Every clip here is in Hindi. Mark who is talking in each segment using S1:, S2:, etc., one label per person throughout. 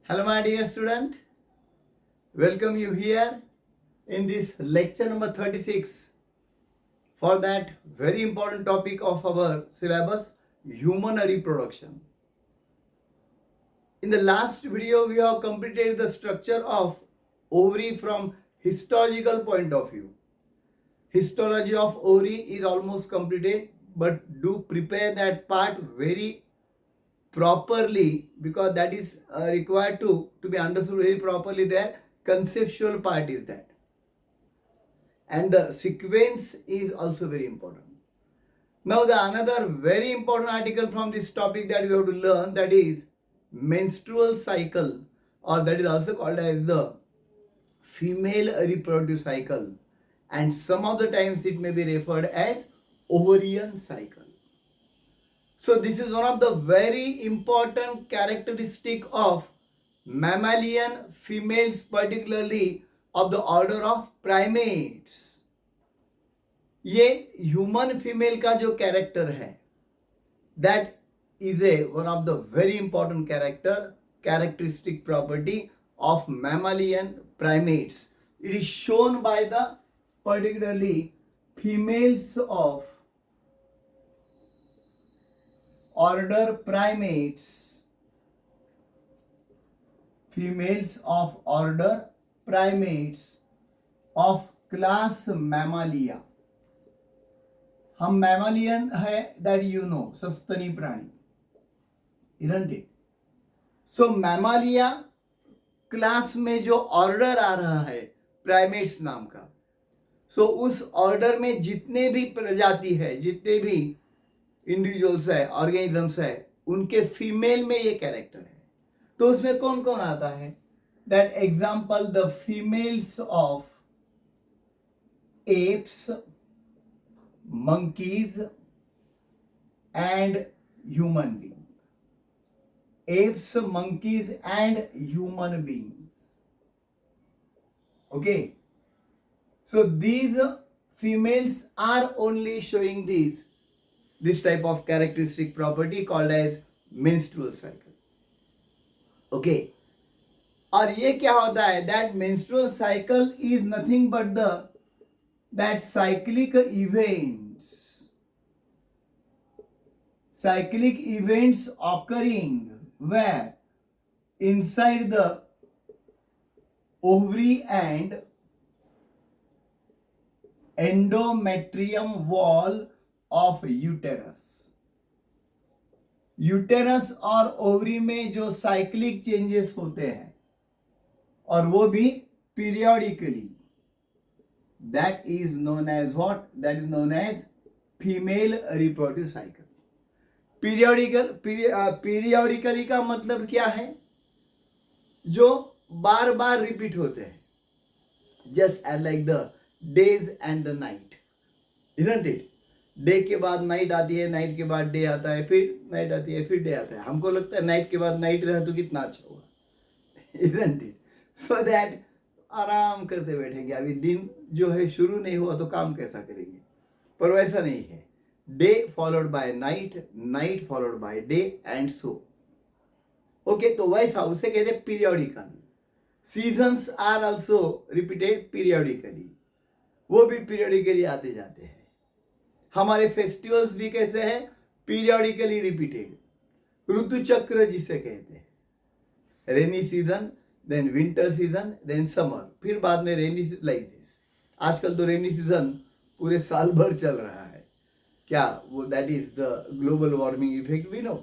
S1: Hello, my dear student. Welcome you here in this lecture number 36 for that very important topic of our syllabus, human reproduction. In the last video, we have completed the structure of ovary from histological point of view. Histology of ovary is almost completed, but do prepare that part very properly because that is required to be understood very properly. There conceptual part is that, and the sequence is also very important. Now the another very important article from this topic that we have to learn, that is menstrual cycle, or that is also called as the female reproductive cycle, and some of the times it may be referred as ovarian cycle. So this is one of the very important characteristic of mammalian females, particularly of the order of primates. ये ह्यूमन फीमेल का जो कैरेक्टर है, that is one of the very important characteristic property of mammalian primates. It is shown by the particularly females of order primates, females of order primates of class mammalia. हम मैमालियन है, दैट यू नो, सस्तनी प्राणी, isn't it? सो मैमालिया क्लास में जो ऑर्डर आ रहा है प्राइमेट्स नाम का, सो उस ऑर्डर में जितने भी प्रजाति है, जितने भी इंडिविजुअल्स है, ऑर्गेनिजम्स है, उनके फीमेल में ये कैरेक्टर है. तो उसमें कौन कौन आता है? That example the females of apps, monkeys and human beings. Apes, monkeys and human beings. Okay, so these females are only showing this type of characteristic property called as menstrual cycle. Okay, और ये क्या होता है? That menstrual cycle is nothing but that cyclic events occurring where inside the ovary and endometrium wall of uterus और ओवरी में जो साइक्लिक चेंजेस होते हैं, और वो भी periodically, that is known as what? That is known as female reproductive cycle. Periodically का मतलब क्या है? जो बार बार रिपीट होते हैं, just as like the days and the night, isn't it? Day के बाद नाइट आती है, नाइट के बाद डे आता है, फिर नाइट आती है, फिर डे आता है. हमको लगता है नाइट के बाद नाइट रहे तो कितना अच्छा होगा, isn't it? So that आराम करते बैठेंगे. अभी दिन जो है शुरू नहीं हुआ तो काम कैसा करेंगे? पर वैसा नहीं है. Day followed by night, night followed by day and so. Okay, तो वैसा उसे कहते हैं periodical. Seasons are also repeated periodically, वो भी पीरियोडिकली आते जाते हैं. हमारे फेस्टिवल्स भी कैसे हैं? Periodically repeated. ऋतु चक्र जिसे कहते हैं. Rainy season, then winter season, then summer, फिर बाद में रेनी, लाइक दिस. आजकल तो रेनी सीजन पूरे साल भर चल रहा है. क्या वो? That is the global warming effect, we know.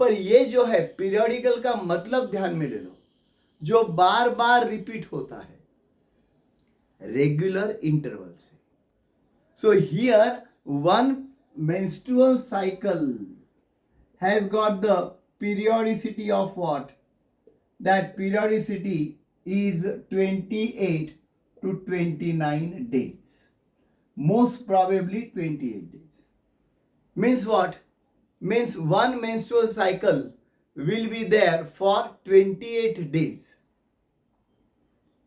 S1: पर ये जो है पीरियोडिकल का मतलब ध्यान में ले लो, जो बार बार रिपीट होता है रेगुलर इंटरवल से. So here one menstrual cycle has got the periodicity of what? That periodicity is 28 to 29 days. Most probably 28 days. Means what? Means one menstrual cycle will be there for 28 days.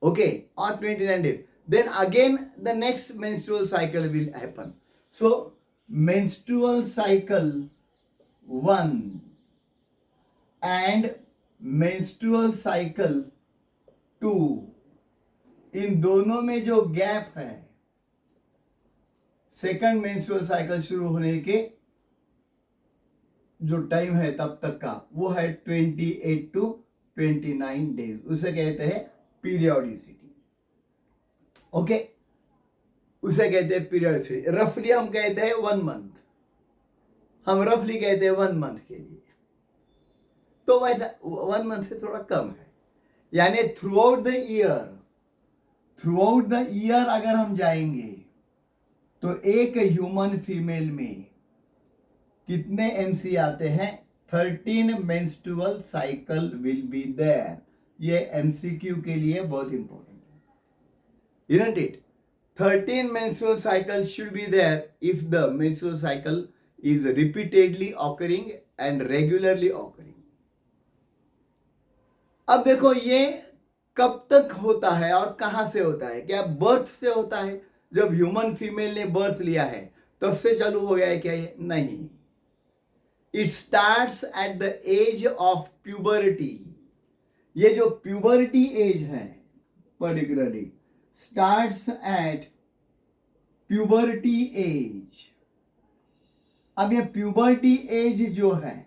S1: Okay, or 29 days. Then again the next menstrual cycle will happen. So menstrual cycle 1 and menstrual cycle 2, इन दोनों में जो गैप है सेकंड मेंस्ट्रुअल साइकिल शुरू होने के जो टाइम है तब तक का, वो है 28 to 29 डेज, उसे कहते हैं पीरियोडिसिटी। ओके, उसे कहते हैं पीरियोडिसिटी। रफली हम कहते हैं 1 मंथ, हम रफली कहते हैं 1 मंथ के लिए, तो वैसा 1 मंथ से थोड़ा कम है, यानी थ्रू आउट द ईयर अगर हम जाएंगे तो एक ह्यूमन फीमेल में कितने एमसी आते हैं? 13 menstrual cycle will be there. ये एमसीक्यू के लिए बहुत इंपॉर्टेंट है, isn't it? 13 menstrual cycles should be there if the menstrual cycle is repeatedly occurring and regularly occurring. अब देखो ये कब तक होता है और कहां से होता है? क्या बर्थ से होता है? जब ह्यूमन फीमेल ने बर्थ लिया है तब से चालू हो गया है क्या ये? नहीं, it starts at the age of puberty. ये जो प्यूबरिटी एज है particularly starts at puberty age. अब ये प्यूबरिटी एज जो है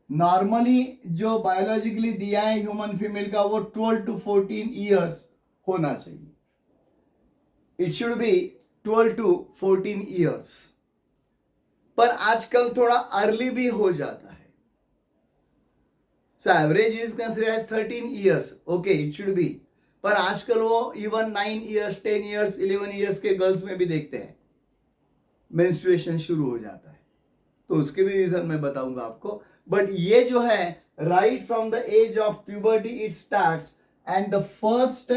S1: नॉर्मली जो बायोलॉजिकली दिया है ह्यूमन फीमेल का वो 12 to 14 ईयर्स होना चाहिए। It should be 12 to 14 years, पर आजकल थोड़ा अर्ली भी हो जाता है। So average is considered 13 years, okay it should be, पर आजकल वो इवन 9 ईयर्स 10 ईयर्स 11 ईयर्स के गर्ल्स में भी देखते हैं मेंस्ट्रुएशन शुरू हो जाता है, तो उसके भी रीजन मैं बताऊंगा आपको। बट ये जो है right from the age of puberty it starts, and the first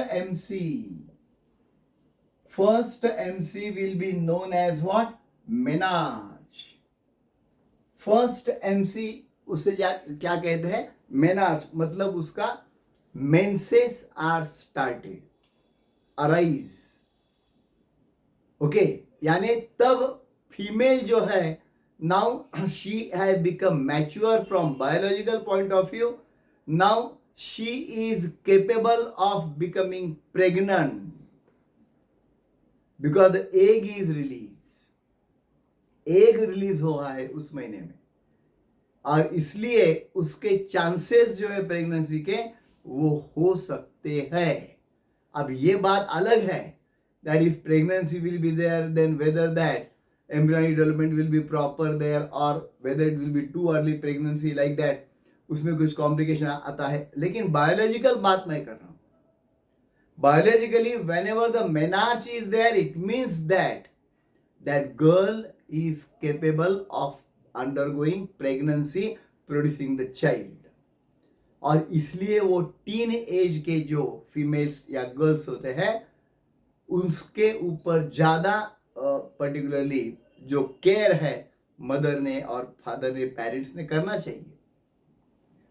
S1: MC will be known as what? Menarche. First MC उसे क्या कहते हैं? मेनार्च, मतलब उसका menses are started, arise. Okay, यानी तब फीमेल जो है now she has become mature from biological point of view, now she is capable of becoming pregnant because the egg is release हो रहा है उस महीने में, और इसलिए उसके चांसेस जो है प्रेगनेंसी के वो हो सकते हैं। अब ये बात अलग है that if pregnancy will be there, then whether that embryonic development will be proper there or whether it will be too early pregnancy like that, उसमें कुछ कॉम्प्लिकेशन आता है। लेकिन बायोलॉजिकल बात मैं कर रहा हूं, biologically whenever the menarche is there, it means that girl is capable of undergoing pregnancy, producing the child, और इसलिए वो टीन एज के जो फीमेल्स या गर्ल्स होते हैं उसके ऊपर ज्यादा पर्टिकुलरली जो केयर है मदर ने और फादर ने, पेरेंट्स ने करना चाहिए,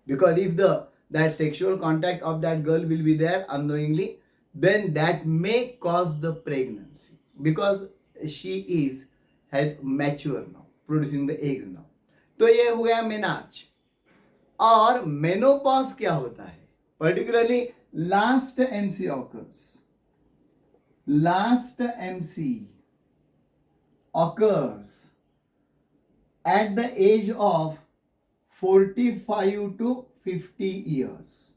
S1: because if that sexual contact of that girl will be there unknowingly, then that may cause the pregnancy because she is has mature now, producing the egg now. तो ये हो गया मेनार्च। और मेनोपॉज क्या होता है? Particularly last MC occurs, last MC occurs at the age of 45 to 50 years.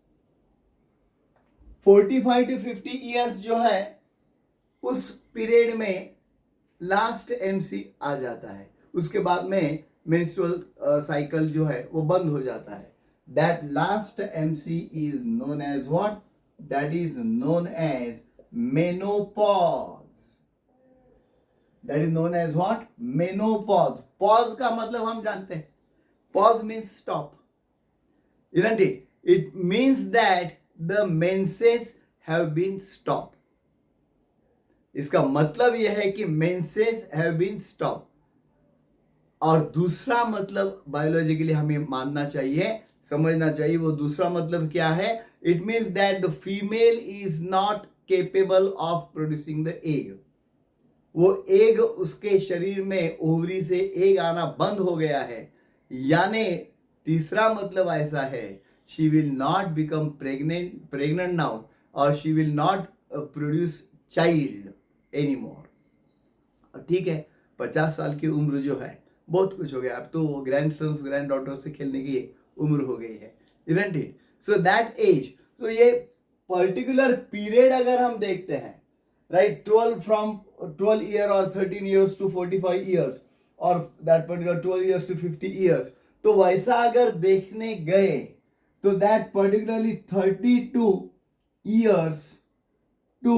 S1: 45 to 50 years जो है उस पीरियड में लास्ट MC आ जाता है, उसके बाद में मेंस्ट्रुअल साइकिल जो है वो बंद हो जाता है। That last MC is known as what? That is known as menopause. That is known as what? Menopause. Pause का मतलब हम जानते हैं, pause means stop, isn't it? It means that the menses have been stopped. इसका मतलब यह है कि menses have been stopped। और दूसरा मतलब बायोलॉजिकली हमें मानना चाहिए, समझना चाहिए, वो दूसरा मतलब क्या है? It means that the female is not capable of producing the egg. वो एग उसके शरीर में ओवरी से एग आना बंद हो गया है, यानी तीसरा मतलब ऐसा है she will not become pregnant now, or she will not produce child anymore. ठीक है, 50 साल की उम्र जो है बहुत कुछ हो गया, अब तो ग्रैंड सन्स ग्रैंड डॉटर से खेलने की उम्र हो गई है, isn't it? So that age, तो ये पर्टिकुलर पीरियड अगर हम देखते हैं, right, 12 year or 13 years to 45 years, or that particular 12 years to 50 years, तो वैसा अगर देखने गए तो that particularly 32 years to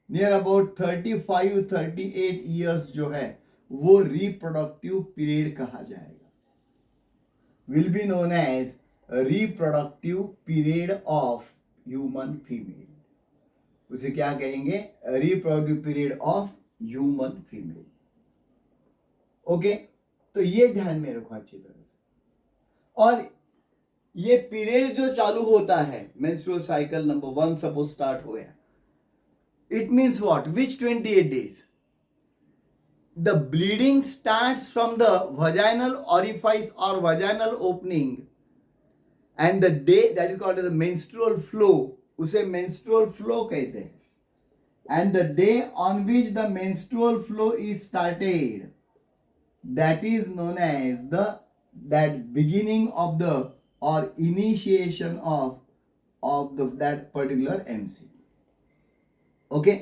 S1: near about 35-38 years जो है वो रिप्रोडक्टिव पीरियड कहा जाएगा, will be known as reproductive period of human female. उसे क्या कहेंगे? Reproductive period of human female. Okay, तो ये ध्यान में रखो अच्छी तरह से. और ये पीरियड जो चालू होता है, menstrual cycle number 1 suppose start हो गया, it means what? Which 28 days? The bleeding starts from the vaginal orifice or vaginal opening, and the day that is called as the menstrual flow, उसे menstrual flow कहते हैं. And the day on which the menstrual flow is started, that is known as that beginning of the or initiation of that particular MC. Okay,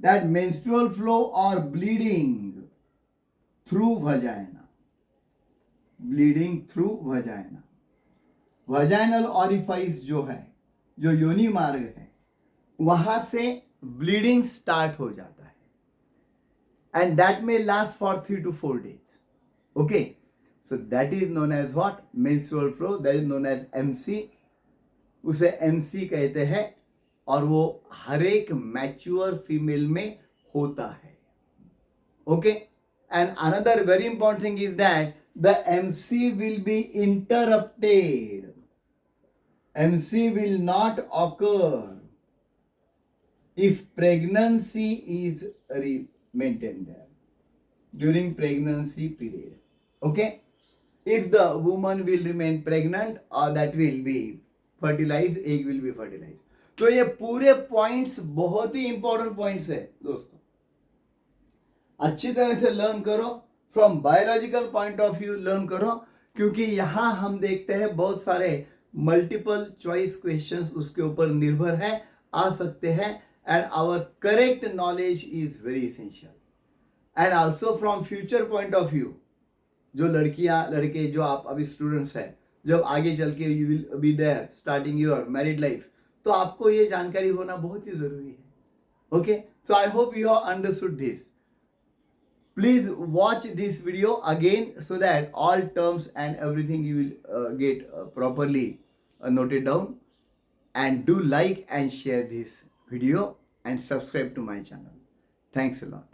S1: that menstrual flow or bleeding through vagina, bleeding through vagina, vaginal orifice जो है, जो योनि मार्ग है, वहां से ब्लीडिंग स्टार्ट हो जाता है, and that may last for 3 to 4 days. Okay, so that is known as what? Menstrual flow. That is known as MC. उसे MC कहते हैं, और वो हर एक मैच्योर फीमेल में होता है. Okay, and another very important thing is that the MC will B interrupted. MC will not occur if pregnancy is maintained there during pregnancy period. Okay, if the woman will remain pregnant, or that will be fertilized, egg will be fertilized. तो ये पूरे पॉइंट्स बहुत ही इंपॉर्टेंट पॉइंट्स है दोस्तों, अच्छी तरह से लर्न करो. From biological point of view learn करो, क्योंकि यहां हम देखते हैं बहुत सारे मल्टीपल चॉइस क्वेश्चंस उसके ऊपर निर्भर है, आ सकते हैं, and our correct knowledge is very essential. And also from future point of view, जो लड़कियां लड़के जो आप अभी स्टूडेंट्स हैं, जब आगे चल के you will be there starting your married life, तो आपको ये जानकारी होना बहुत ही जरूरी है. Okay, so I hope you have understood this. Please watch this video again so that all terms and everything you will get properly noted down, and do like and share this video and subscribe to my channel. Thanks a lot.